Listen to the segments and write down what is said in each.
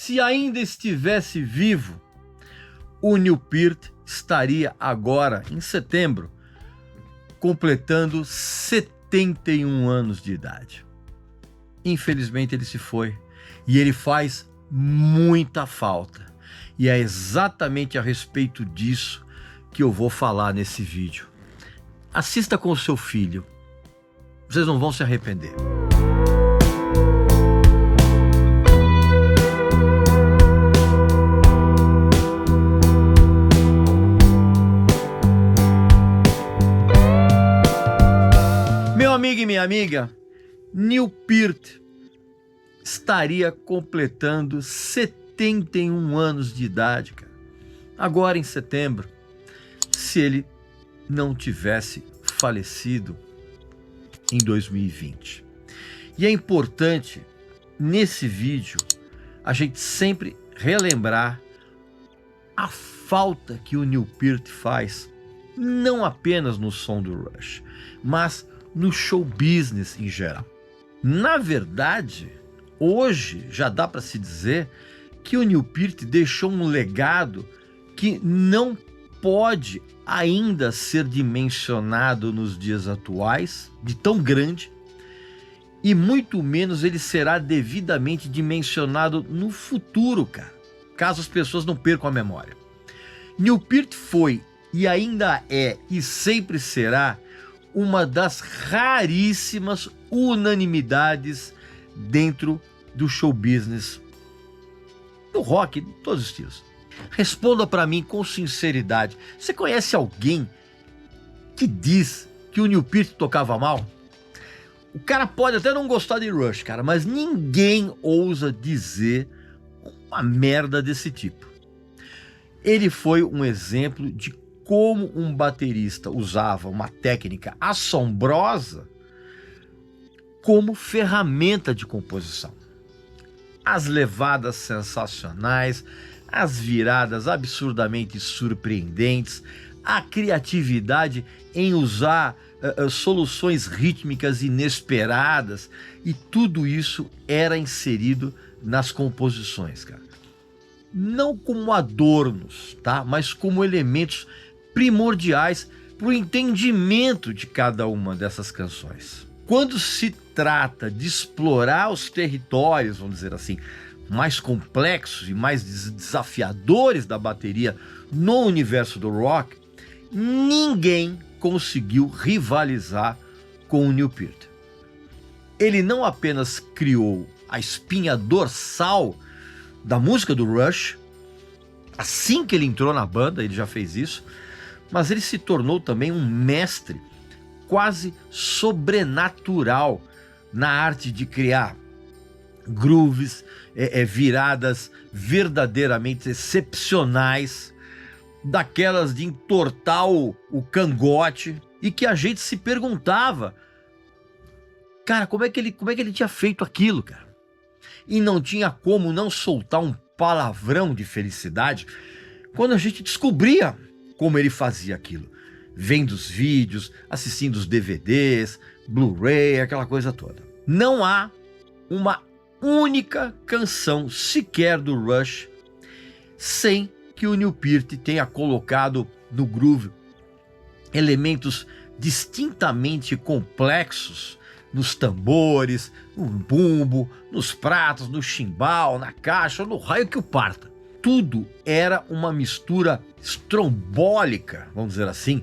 Se ainda estivesse vivo, o Neil Peart estaria agora, em setembro, completando 71 anos de idade. Infelizmente ele se foi e ele faz muita falta. E é exatamente a respeito disso que eu vou falar nesse vídeo. Assista com o seu filho, vocês não vão se arrepender. Meu amigo e minha amiga, Neil Peart estaria completando 71 anos de idade, cara. Agora em setembro, se ele não tivesse falecido em 2020. E é importante, nesse vídeo, a gente sempre relembrar a falta que o Neil Peart faz, não apenas no som do Rush, mas no show business em geral. Na verdade, hoje já dá para se dizer que o Neil Peart deixou um legado que não pode ainda ser dimensionado nos dias atuais, de tão grande, e muito menos ele será devidamente dimensionado no futuro, cara, caso as pessoas não percam a memória. Neil Peart foi e ainda é e sempre será uma das raríssimas unanimidades dentro do show business, do rock, de todos os estilos. Responda para mim com sinceridade, você conhece alguém que diz que o Neil Peart tocava mal? O cara pode até não gostar de Rush, cara, mas ninguém ousa dizer uma merda desse tipo. Ele foi um exemplo de como um baterista usava uma técnica assombrosa como ferramenta de composição. As levadas sensacionais, as viradas absurdamente surpreendentes, a criatividade em usar soluções rítmicas inesperadas, e tudo isso era inserido nas composições, cara. Não como adornos, tá? Mas como elementos primordiais para o entendimento de cada uma dessas canções. Quando se trata de explorar os territórios, vamos dizer assim, mais complexos e mais desafiadores da bateria no universo do rock, ninguém conseguiu rivalizar com o Neil Peart. Ele não apenas criou a espinha dorsal da música do Rush, assim que ele entrou na banda, ele já fez isso, mas ele se tornou também um mestre quase sobrenatural na arte de criar grooves, viradas verdadeiramente excepcionais, daquelas de entortar o cangote, e que a gente se perguntava, cara, como é que ele tinha feito aquilo, cara? E não tinha como não soltar um palavrão de felicidade quando a gente descobria como ele fazia aquilo, vendo os vídeos, assistindo os DVDs, Blu-ray, aquela coisa toda. Não há uma única canção sequer do Rush sem que o Neil Peart tenha colocado no groove elementos distintamente complexos nos tambores, no bumbo, nos pratos, no chimbal, na caixa, no raio que o parta. Tudo era uma mistura estrombólica, vamos dizer assim,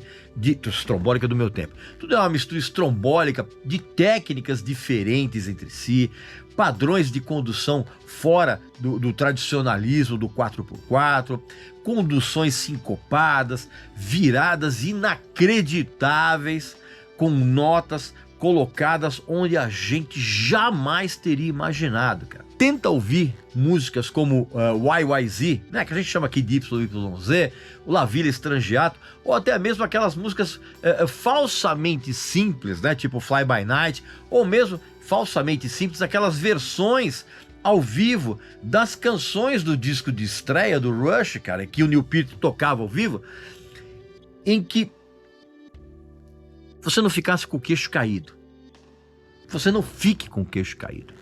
estrombólica do meu tempo. Tudo é uma mistura estrombólica de técnicas diferentes entre si, padrões de condução fora do tradicionalismo do 4x4, conduções sincopadas, viradas inacreditáveis, com notas colocadas onde a gente jamais teria imaginado, cara. Tenta ouvir músicas como YYZ, né, que a gente chama aqui de YYZ, o La Villa Strangiato, ou até mesmo aquelas músicas falsamente simples, né, tipo Fly By Night, ou mesmo falsamente simples, aquelas versões ao vivo das canções do disco de estreia do Rush, cara, que o Neil Peart tocava ao vivo, em que você não ficasse com o queixo caído. Você não fique com o queixo caído.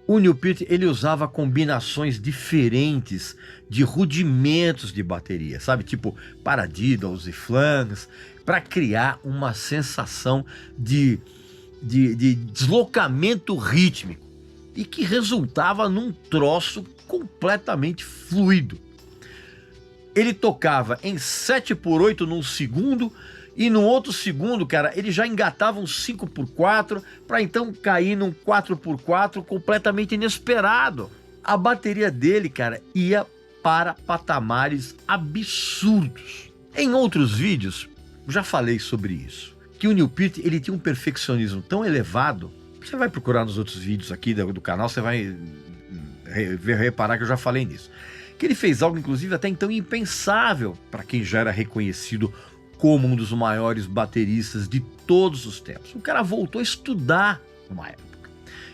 O Neil Peart, ele usava combinações diferentes de rudimentos de bateria, sabe? Tipo paradiddles e flanges, para criar uma sensação de deslocamento rítmico e que resultava num troço completamente fluido. Ele tocava em 7/8 num segundo e no outro segundo, cara, ele já engatava um 5/4 para então cair num 4/4 completamente inesperado. A bateria dele, cara, ia para patamares absurdos. Em outros vídeos, já falei sobre isso, que o Neil Peart, ele tinha um perfeccionismo tão elevado. Você vai procurar nos outros vídeos aqui do canal, você vai reparar que eu já falei nisso. Que ele fez algo, inclusive, até então impensável para quem já era reconhecido como um dos maiores bateristas de todos os tempos. O cara voltou a estudar numa época.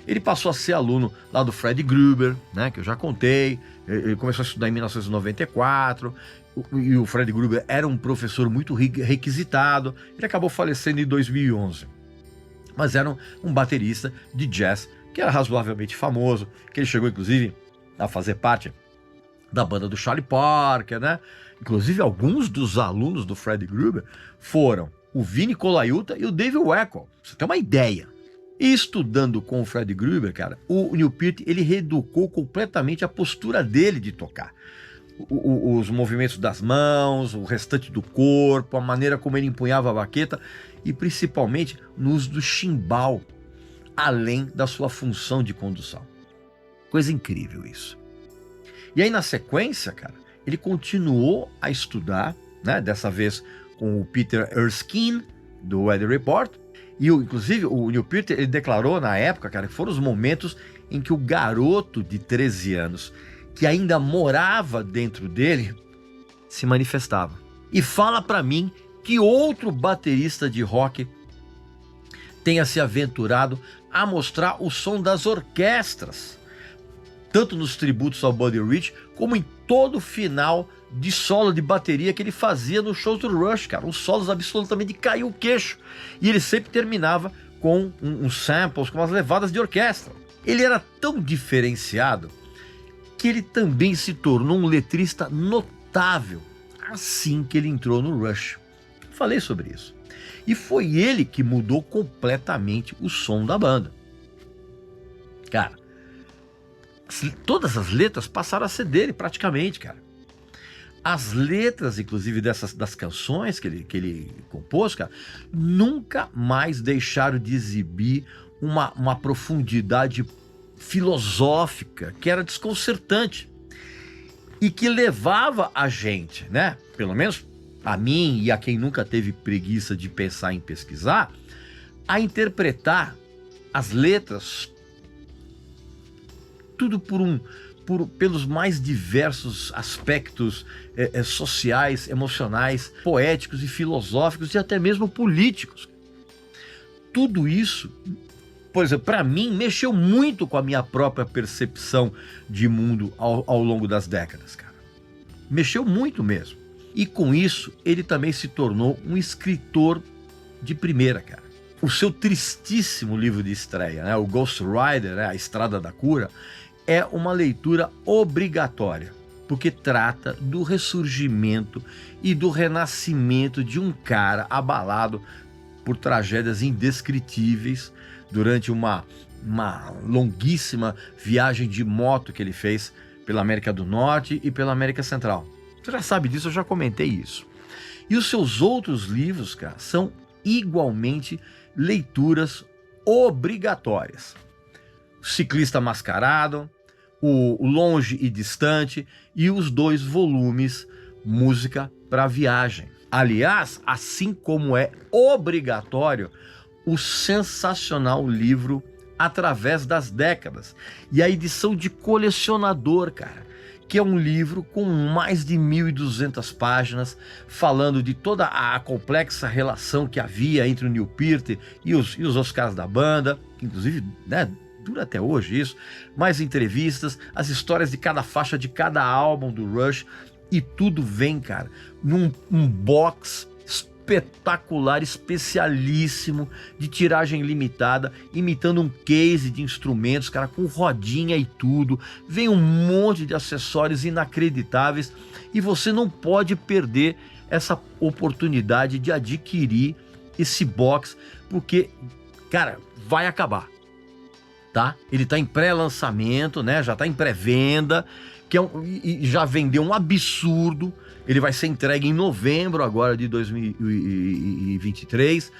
Ele passou a ser aluno lá do Freddie Gruber, né, que eu já contei. Ele começou a estudar em 1994. E o Freddie Gruber era um professor muito requisitado. Ele acabou falecendo em 2011. Mas era um baterista de jazz que era razoavelmente famoso, que ele chegou, inclusive, a fazer parte da banda do Charlie Parker, né? Inclusive, alguns dos alunos do Freddie Gruber foram o Vinnie Colaiuta e o Dave Weckl. Você tem uma ideia. E estudando com o Freddie Gruber, cara, o Neil Peart, ele reeducou completamente a postura dele de tocar. Os movimentos das mãos, o restante do corpo, a maneira como ele empunhava a baqueta e principalmente no uso do chimbal, além da sua função de condução. Coisa incrível isso. E aí na sequência, cara, ele continuou a estudar, né, dessa vez com o Peter Erskine, do Weather Report, e inclusive o Neil Peart, ele declarou na época, cara, que foram os momentos em que o garoto de 13 anos, que ainda morava dentro dele, se manifestava. E fala pra mim que outro baterista de rock tenha se aventurado a mostrar o som das orquestras, tanto nos tributos ao Buddy Rich, como em todo o final de solo de bateria que ele fazia no show do Rush, cara. Os solos absolutamente caiu o queixo. E ele sempre terminava com uns samples, com umas levadas de orquestra. Ele era tão diferenciado que ele também se tornou um letrista notável assim que ele entrou no Rush. Falei sobre isso. E foi ele que mudou completamente o som da banda. Cara, todas as letras passaram a ser dele praticamente, cara. As letras, inclusive, das canções que ele compôs, cara, nunca mais deixaram de exibir uma profundidade filosófica que era desconcertante e que levava a gente, né, pelo menos a mim e a quem nunca teve preguiça de pensar em pesquisar, a interpretar as letras tudo pelos mais diversos aspectos sociais, emocionais, poéticos e filosóficos e até mesmo políticos. Tudo isso, por exemplo, para mim, mexeu muito com a minha própria percepção de mundo ao longo das décadas, cara. Mexeu muito mesmo. E com isso, ele também se tornou um escritor de primeira, cara. O seu tristíssimo livro de estreia, né, o Ghost Rider, né, A Estrada da Cura, é uma leitura obrigatória, porque trata do ressurgimento e do renascimento de um cara abalado por tragédias indescritíveis durante uma longuíssima viagem de moto que ele fez pela América do Norte e pela América Central. Você já sabe disso, eu já comentei isso. E os seus outros livros, cara, são igualmente leituras obrigatórias. Ciclista Mascarado, o Longe e Distante e os 2 volumes Música para Viagem. Aliás, assim como é obrigatório o sensacional livro Através das Décadas e a edição de colecionador, cara, que é um livro com mais de 1.200 páginas, falando de toda a complexa relação que havia entre o Neil Peart e os outros caras da banda, que inclusive, né, dura até hoje isso, mais entrevistas, as histórias de cada faixa de cada álbum do Rush, e tudo vem, cara, num box espetacular, especialíssimo, de tiragem limitada, imitando um case de instrumentos, cara, com rodinha e tudo. Vem um monte de acessórios inacreditáveis e você não pode perder essa oportunidade de adquirir esse box, porque, cara, vai acabar, tá? Ele tá em pré-lançamento, né? Já tá em pré-venda, e já vendeu um absurdo. Ele vai ser entregue em novembro agora de 2023.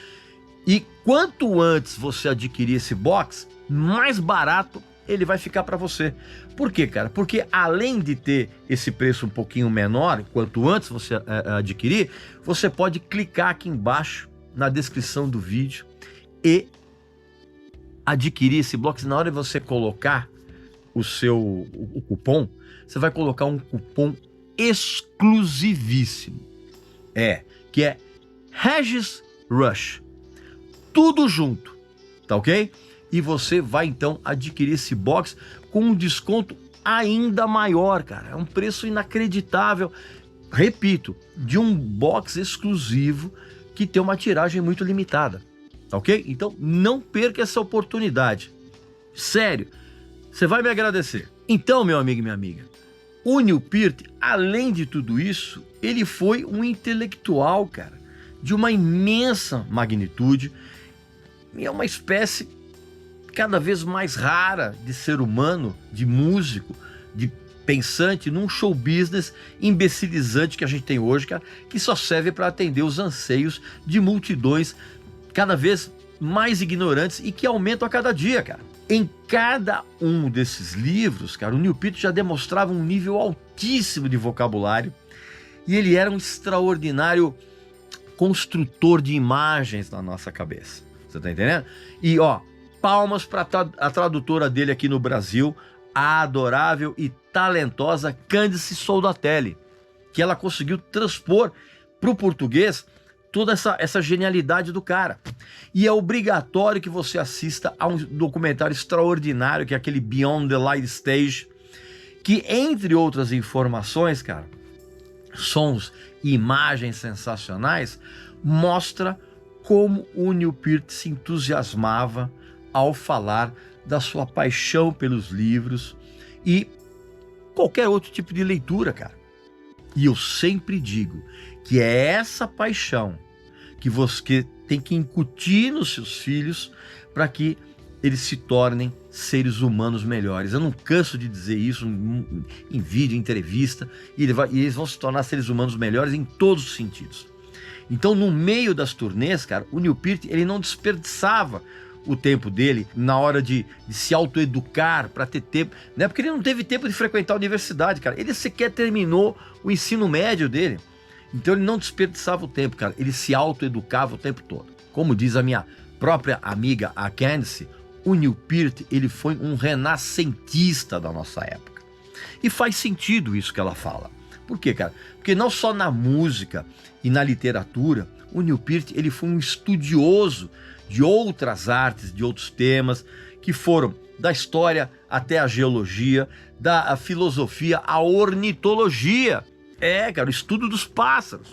E quanto antes você adquirir esse box, mais barato ele vai ficar para você. Por quê, cara? Porque além de ter esse preço um pouquinho menor, quanto antes você adquirir, você pode clicar aqui embaixo na descrição do vídeo e adquirir esse box. Na hora de você colocar o cupom, você vai colocar um cupom exclusivíssimo, que é Regis Rush, tudo junto, tá ok? E você vai então adquirir esse box com um desconto ainda maior, cara. É um preço inacreditável, repito, de um box exclusivo que tem uma tiragem muito limitada, tá ok? Então não perca essa oportunidade, sério, você vai me agradecer. Então, meu amigo e minha amiga, o Neil Peart, além de tudo isso, ele foi um intelectual, cara, de uma imensa magnitude, e é uma espécie cada vez mais rara de ser humano, de músico, de pensante num show business imbecilizante que a gente tem hoje, cara, que só serve para atender os anseios de multidões cada vez mais ignorantes e que aumentam a cada dia, cara. Em cada um desses livros, cara, o Neil Peart já demonstrava um nível altíssimo de vocabulário e ele era um extraordinário construtor de imagens na nossa cabeça. Você tá entendendo? E, palmas para a tradutora dele aqui no Brasil, a adorável e talentosa Cândice Soldatelli, que ela conseguiu transpor para o português toda essa genialidade do cara. E é obrigatório que você assista a um documentário extraordinário, que é aquele Beyond the Light Stage, que, entre outras informações, cara, sons e imagens sensacionais, mostra como o Neil Peart se entusiasmava ao falar da sua paixão pelos livros e qualquer outro tipo de leitura, cara. E eu sempre digo que é essa paixão que você tem que incutir nos seus filhos para que eles se tornem seres humanos melhores. Eu não canso de dizer isso em vídeo, em entrevista, e eles vão se tornar seres humanos melhores em todos os sentidos. Então, no meio das turnês, cara, o Neil Peart, ele não desperdiçava o tempo dele na hora de se autoeducar para ter tempo, né? Porque ele não teve tempo de frequentar a universidade, cara. Ele sequer terminou o ensino médio dele. Então ele não desperdiçava o tempo, cara. Ele se autoeducava o tempo todo. Como diz a minha própria amiga, a Candice, o Neil Peart, ele foi um renascentista da nossa época. E faz sentido isso que ela fala. Por quê, cara? Porque não só na música e na literatura, o Neil Peart, ele foi um estudioso de outras artes, de outros temas, que foram da história até a geologia, da filosofia à ornitologia. Cara, o estudo dos pássaros.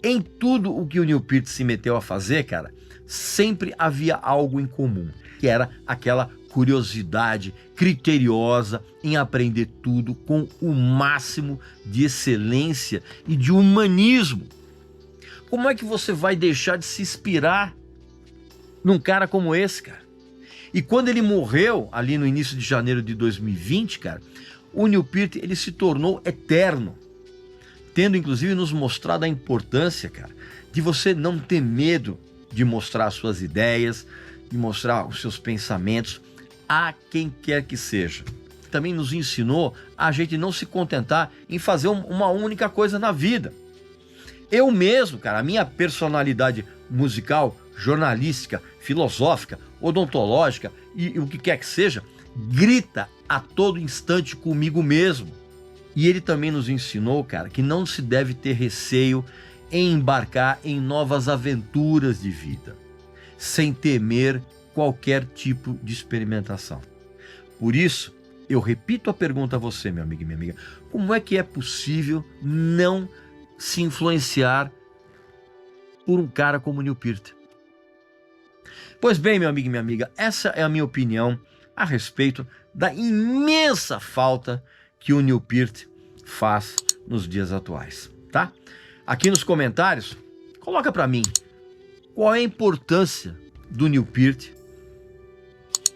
Em tudo o que o Neil Peart se meteu a fazer, cara, sempre havia algo em comum, que era aquela curiosidade criteriosa em aprender tudo com o máximo de excelência e de humanismo. Como é que você vai deixar de se inspirar num cara como esse, cara? E quando ele morreu, ali no início de janeiro de 2020, cara, o Neil Peart, ele se tornou eterno, tendo inclusive nos mostrado a importância, cara, de você não ter medo de mostrar as suas ideias, de mostrar os seus pensamentos a quem quer que seja. Também nos ensinou a gente não se contentar em fazer uma única coisa na vida. Eu mesmo, cara, a minha personalidade musical, jornalística, filosófica, odontológica e o que quer que seja, grita a todo instante comigo mesmo. E ele também nos ensinou, cara, que não se deve ter receio em embarcar em novas aventuras de vida, sem temer qualquer tipo de experimentação. Por isso, eu repito a pergunta a você, meu amigo e minha amiga: como é que é possível não se influenciar por um cara como Neil Peart. Pois bem, meu amigo e minha amiga, essa é a minha opinião a respeito da imensa falta que o Neil Peart faz nos dias atuais, tá? Aqui nos comentários, coloca para mim qual é a importância do Neil Peart,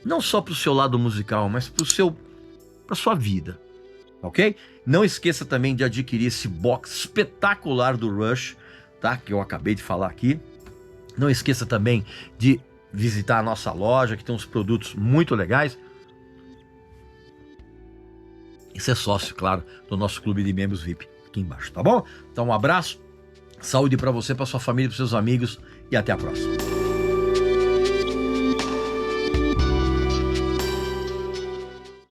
não só para o seu lado musical, mas para sua vida, ok? Não esqueça também de adquirir esse box espetacular do Rush, tá? Que eu acabei de falar aqui. Não esqueça também de visitar a nossa loja, que tem uns produtos muito legais. E ser sócio, claro, do nosso clube de membros VIP aqui embaixo, tá bom? Então um abraço, saúde para você, para sua família, para seus amigos e até a próxima.